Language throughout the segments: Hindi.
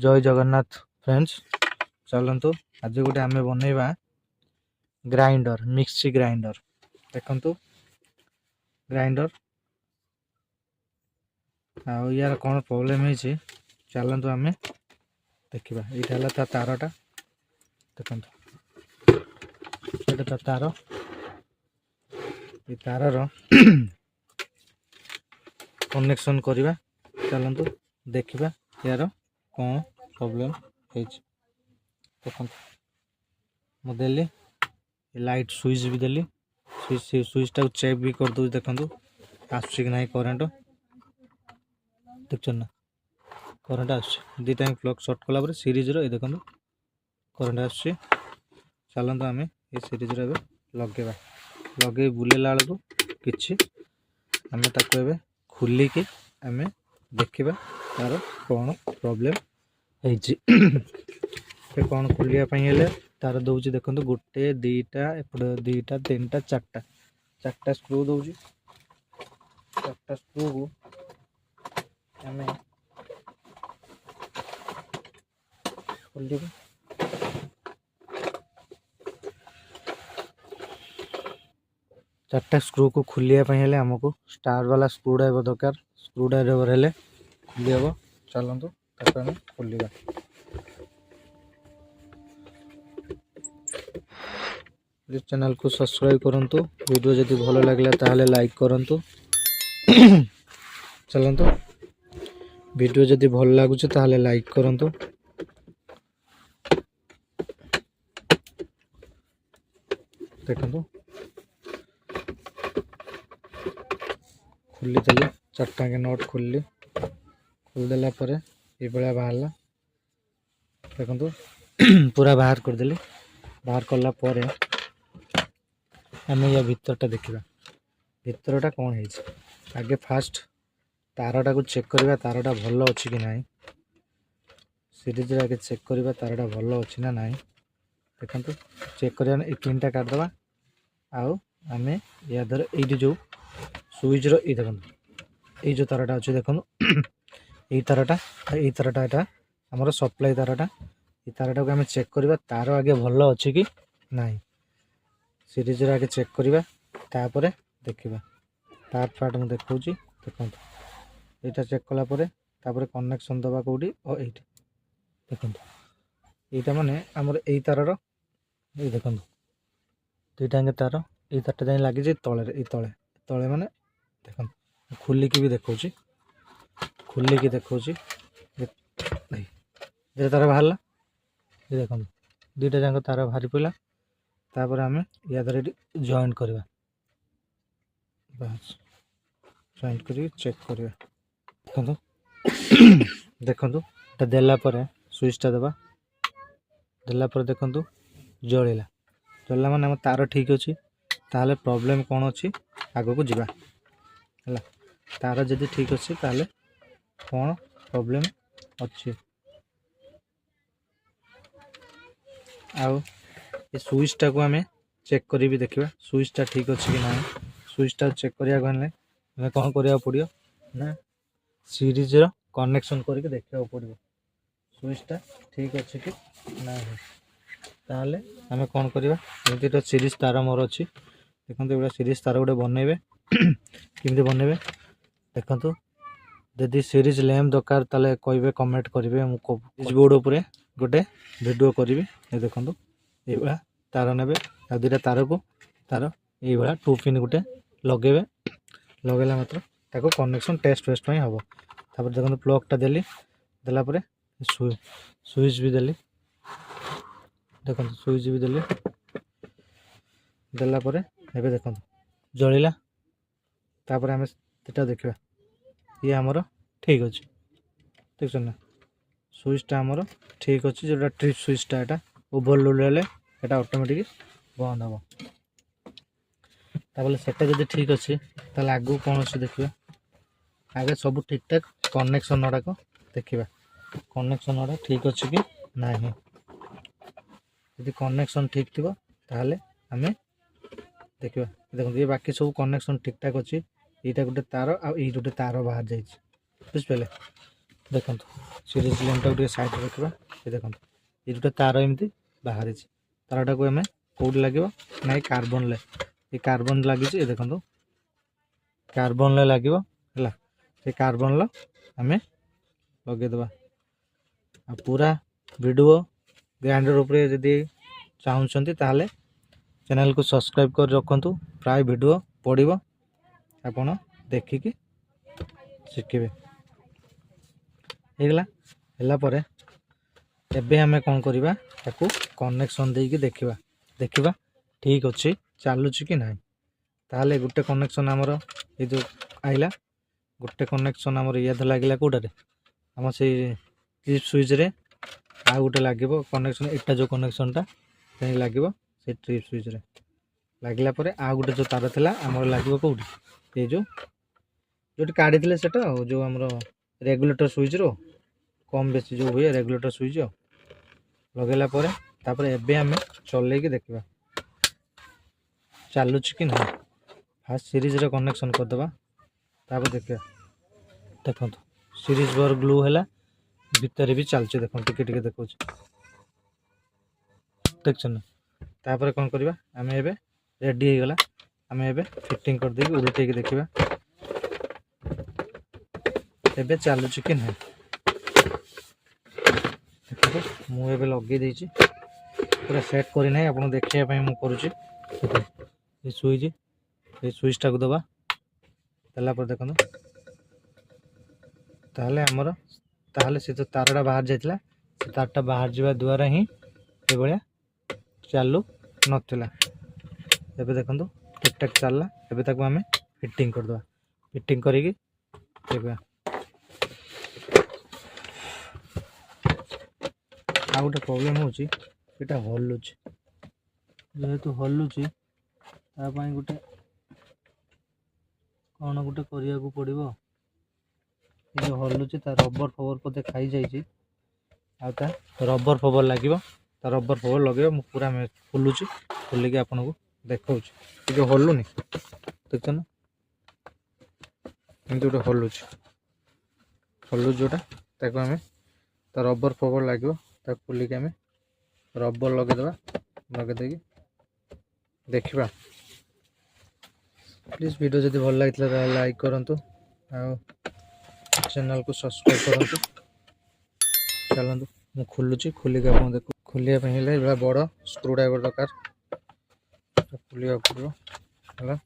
जय जगन्नाथ फ्रेंड्स चलतु आज गोटे आम बनइबा ग्राइंडर मिक्सी ग्राइंडर देखंतु ग्राइंडर यार कौन प्रॉब्लम है चलतु आम देखा यहाँ ता तारटा देखो तार तार कनेक्शन करवा चलतु देखा यार कौन प्रॉब्लम है देखो मुझे लाइट स्विच भी देली स्विच टाक चेक भी कर दूँ देखो आसुची कि ना करेन्ट देख ना करेन्ट आसटा प्लग सर्ट कला सीरीज रो देखो करेन्ट आसुची चलते आम ये सीरीज रे लगे लगे बुलेला बेलू कि आम ताको खोलिकी आम देखा तार कौन प्रॉब्लम है कौन खोलियापी तार दौर देखो गोटे दीटा एपटे दीटा तीन टा चार्टा स्क्रू दौर चार्टा स्क्रू को आम खोल चार्टा स्क्रू को खोलियापी आमको स्टार वाला स्क्रू ड्राइवर दरकार स्क्रू ड्राइवर हेले खोली हम चलतु ताको खोलिया प्लीज चैनल को सब्सक्राइब करंतु वीडियो जदि भल लगे ताहले लाइक करंतु चलतु वीडियो जदि भल लगुच ताहले लाइक करंतु देखंतु खोली देली चार्टा के नट खोलली खोलदेला ये भाया बाहर देखो पूरा बाहर करदेली बाहर कला आम या भितरटा देखा भितरटा कौन है आगे फास्ट तारटा को चेक करवा तारटा भल अच्छी कि ना सीरीज आगे चेक करवा तारटा भल अच्छी ना ना देखो चेक कर तीन टा काटदे आउ आम या धर ये जो स्विच रो ये देखो ये जो तारटा अच्छे देखो ये तारटा यहाँ आमर सप्लाई तारटा ये तारटा को आम चेक करवा तार आगे भल अच्छे कि ना सीरीज आगे चेक करवा तापर देखा पार्ट पार्ट मुझे देखा देखो यहाँ चेक कलापर कनेक्शन दबा कौटी और ये देखो यहाँ माने आमर यही तार ये देखो दुईटा तार ये तारटा जाए लगी तले तले तले माने देखो खोलिकी भी देखा खोलिकी देखा तार बाहर ये देखो दुईटा जाक तार बाहरी पड़ा तापर आम या द्वारा ये जॉइंट करवा बस जॉइंट कर चेक करवा देखो देखो देलापर स्विचटा दबा देलापर देखो जलिला जल्ला माने आम तार ठीक अच्छी ताहले प्रॉब्लम कौन अच्छी आग को जीवा है तार जदि ठीक अच्छी ताहले कौन प्रॉब्लम अच्छी आउ ये स्विचटा को आम चेक कर भी देखा स्विचटा ठीक अच्छे कि ना स्विचटा चेक करा कौन करा पड़ो ना सीरीज रो कनेक्शन करके देखा पड़ो स्विचटा ठीक अच्छे कि ना ताहले आम कौन करवा एमती सीरीज तार मोर अच्छी देखो ये सीरीज तार गोटे बनइबे केमती बनइबे देखो जदि सीरीज लैम्प दरकार ताले कहे कमेंट करेंगे मुझे बोर्ड उपरे गोटे वीडियो करी ये देखो ये तार ने दुटा तार को तार ये टू पिन गोटे लगे लगेला मात्र ताको कनेक्शन टेस्ट फेस्ट हम तापर देखो प्लगटा देली देलापर स्विच भी देली देखो स्विच भी देली देलापर एबे देखो जलिला तापर आम सेटा देखा ये आमर ठीक अच्छे देख ना स्विचटा आमर ठीक अच्छे जो ट्रिप स्विचटा यहाँ ओभरलोड हेले ये ऑटोमेटिक बंद हम तापर सेटा जब ठीक अच्छे ताले आगू कौन अच्छे देखा आगे सब ठीक ठाक कनेक्शन गुड़ाक देखा कनेक्शन गुड़ा ठीक अच्छे कि ना यदि कनेक्शन ठीक थी ताहले आम देखा देखो ये बाकी सब कनेक्शन ठीक ठाक अच्छी यहाँ गोटे तार आ गोटे तार बाहर जाइए बुझिपारे देखो सीरीज लैम्प टाक साइड रखा ये देखो ये जो तार एमती बाहरी तारटा को आम कौट लगे ना ये कार्बन ले ये कार्बन लगी ये देखो कार्बन ले लगे है कार्बन आम लगेदबा आ पूरा वीडियो ग्राइंडर उपरे जदि चाहते ताहले चैनल को सब्सक्राइब कर रखु प्राय वीडियो पड़ो आपण देखिकी शिखे होगा एबे आम कौन करवा ताकू कनेक्शन देकी देखा देखा ठीक अच्छे चलुची कि ना ताहले गोटे कनेक्शन आमर ये जो आइला गोटे कनेक्शन आमर याद लगे कौटे आम से ट्रिप स्विच रे आ गोटे लगे कनेक्शन एटा जो कनेक्शनटा कहीं लगे से ट्रिप स्विच रे लगला पर आ गोटे जो तार था आमर लगे कौटी ये जो काढ़ी सेटा जो आमर रेगुलेटर स्विच रो कम बेसी जो हुए रेगुलेटर स्विच लगेला तापर एबे आम चल देखा चलुच कि ना फास्ट सीरीज रे कनेक्शन करदे तापर देखा देखो सीरीज बर ग्लू है भितर भी चलचे देखो टिके टिके देखो देख ना तापर कौन करवा आम एबे रेडी हो गला आम एबे फिटिंग कर देकी उल्टे देखा एबे चलुच कि ना देखो मुझे लगे देछि पूरा सेट करना आप देखा मुझे करुच्ची ये स्विच टाक दबा देला देखो ताहले आमर ताहले से जो तारटा बाहर जाइला से तारटा बाहर जावा द्वारा ही ये भाया चालू नथिला एबे देखो ठीक ठाक चलला एबे ताको आमे फिटिंग कर दबा फिटिंग करिकी देखा आ गोटे प्रॉब्लम होची एटा हलुची जेहेतु हलुची तापाई गोटे कौन गोटे करिया को पड़िबो ये जो हलुची ता रबर फबर पते खाई जाइए आता रबर फबर लगे रबर फबर लगे मु पूरा खोलुची खोलिकी आपन को देखा ये जो हलुनी देख ना एमती गोटे हलुची हलु जोटा ताको आम ता रबर फबर लगे खोलिकी आम रबर लगेदबा लगेदेकी देखा प्लीज वीडियो जब भल लगी लाइक करूँ चैनल को सब्सक्राइब करूँ चलतु मु खोलुची खोलिक आप देखो खोलिया बड़ स्क्रू ड्राइवर दरकार खोलिया पड़ो है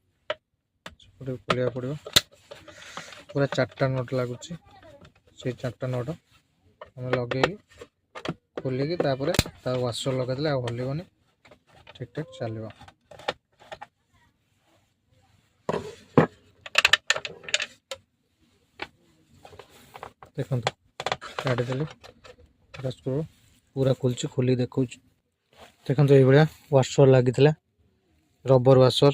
खोलिया पड़ो पूरा 4टा नट लगुच से 4टा नट आम लगे खोलिकी वाशर लगे हलबनी ठीक ठाक चलो देखो काढ़ीदेली स्क्रू पूरा खोलुची खोली देखो देखो ये वाशर लगी रबर वाशर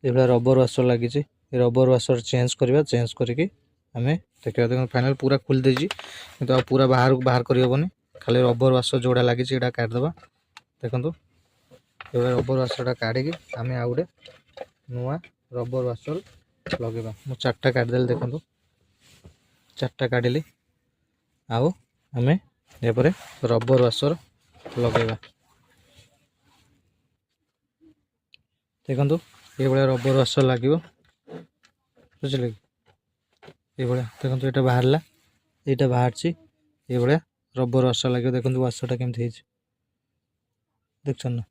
ये रबर वाशर लगी रबर वाशर चेंज करवा चेंज करके आम देखा देखो फाइनल पूरा खोल देजी किंतु पूरा बाहर करहबनी खाली रबर वाशर जोड़ा लगी काढ़ीदबा देखो ये रबर वाशरटा काढ़ी आम आ गए नुआ रबर वाशर लगेगा मु 4टा काढ़ीदेली देखो 4टा काढ़ी आउ आम एपर रबर वाशर लगेगा देखो ये रबर वाशर लगे बुझे ये देखो ये बाहर यहाँ बाहर ये रबर वाशर लगे देखो वाशरटा केमती देख ना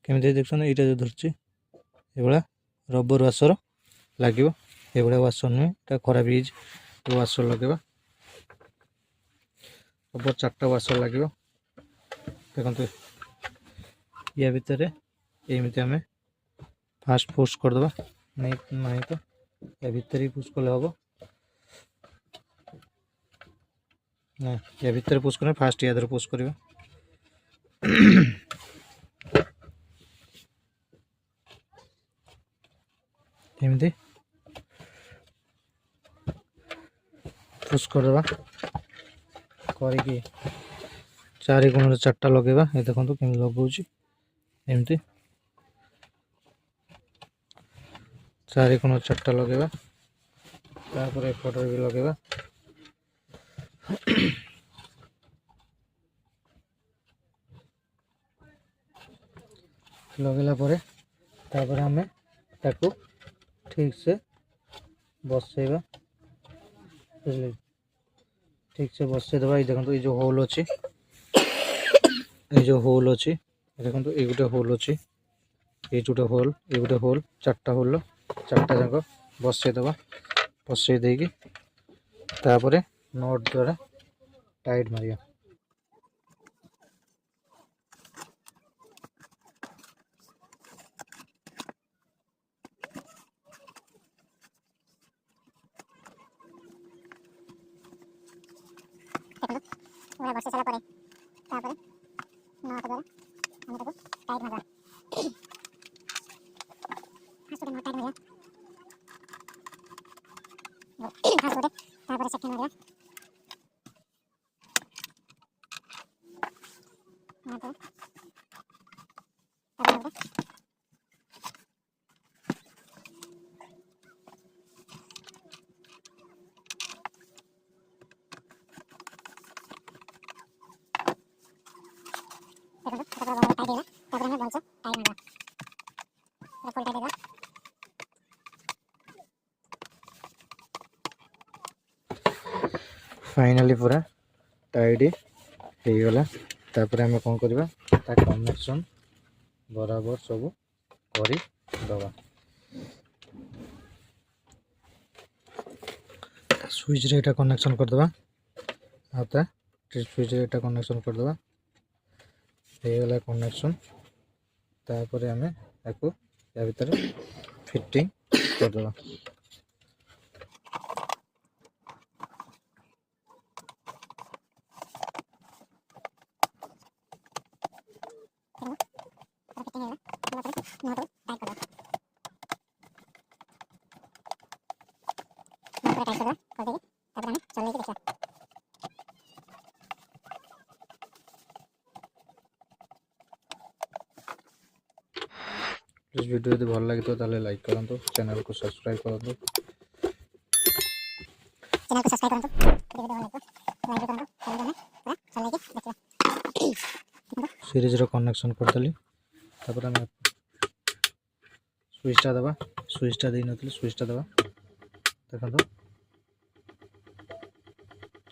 केमती देख ना यहाँ जो धरची ये रबर वाशर लगे ये वाशर नुहे ये खराब हो वाशर लगेगा रबर 4टा वाशर लगे देखो या भितर एमती आम फास्ट पुश करदे नहीं तो या भितर ही पुश कले हम ना या भितर पुश कर फास्ट या पुश करवा एमती पुश करदे करके 4 कोण 4टा लगेगा ये देखो केम लगुच एमती 4 कोण 4टा लगेगा तापर एपटर भी लगेगा लगेला परे तापर आमे ताकू ठीक से बसेगा बुझले ठीक से बसे देवा। देखो ये जो होल अच्छी ये जो होल अच्छी देखो ये गोटे होल अच्छी ये गोटे होल चार्टा होल चार्टा जाक बसई देवा। बसई देगी तापर नट द्वारा टाइट मारिया। बस सारा परे तापर नट द्वारा हम ताको टाइट मारबा। फास्ट नट टाइट मारिया फास्ट गोटे तापर सेकंड मारिया नट तापर फाइनाली पूरा टाइट हो गला। तापर आम कौन करवा कनेक्शन बराबर सब कर दबा। स्विच रे एटा कनेक्शन कर दबा आता स्विच रे एटा कनेक्शन कर दबा हो गला कनेक्शन। तापर आम याको या भीतर फिटिंग कर दबा। प्लीज वीडियो यदि भल लगे तो लाइक करूँ चैनल को सब्सक्राइब करूँ सीरीज रो कनेक्शन करदेली। तापर आम स्विचटा दबा स्विचटा दे नथली स्विचटा दबा देखो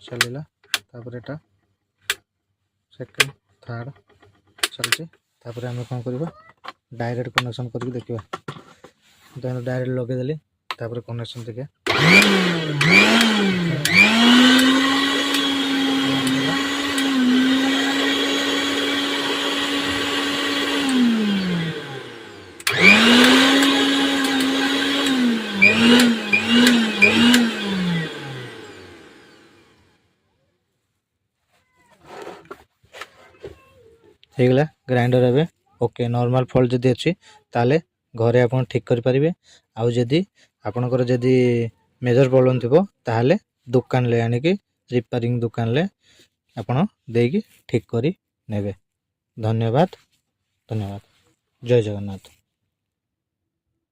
चलला। तापर एटा सेकंड थर्ड चलছে। तापर आम कौन करवा डायरेक्ट कनेक्शन करके देखिए डायरेक्ट लगेदेली तापर कनेक्शन देखिए ହେଇଗଲା ଗ୍ରାଇଣ୍ଡର ଏବେ ओके। नॉर्मल फॉल्ट जदि अच्छी ताले घरे आप ठीक करें। आउ जदि आपणकर जदि मेजर प्रॉब्लम थी ताले दुकान ले आनिकी रिपेयरिंग दुकान ले आपण देकी ठीक करी नेबे। धन्यवाद धन्यवाद। जय जगन्नाथ।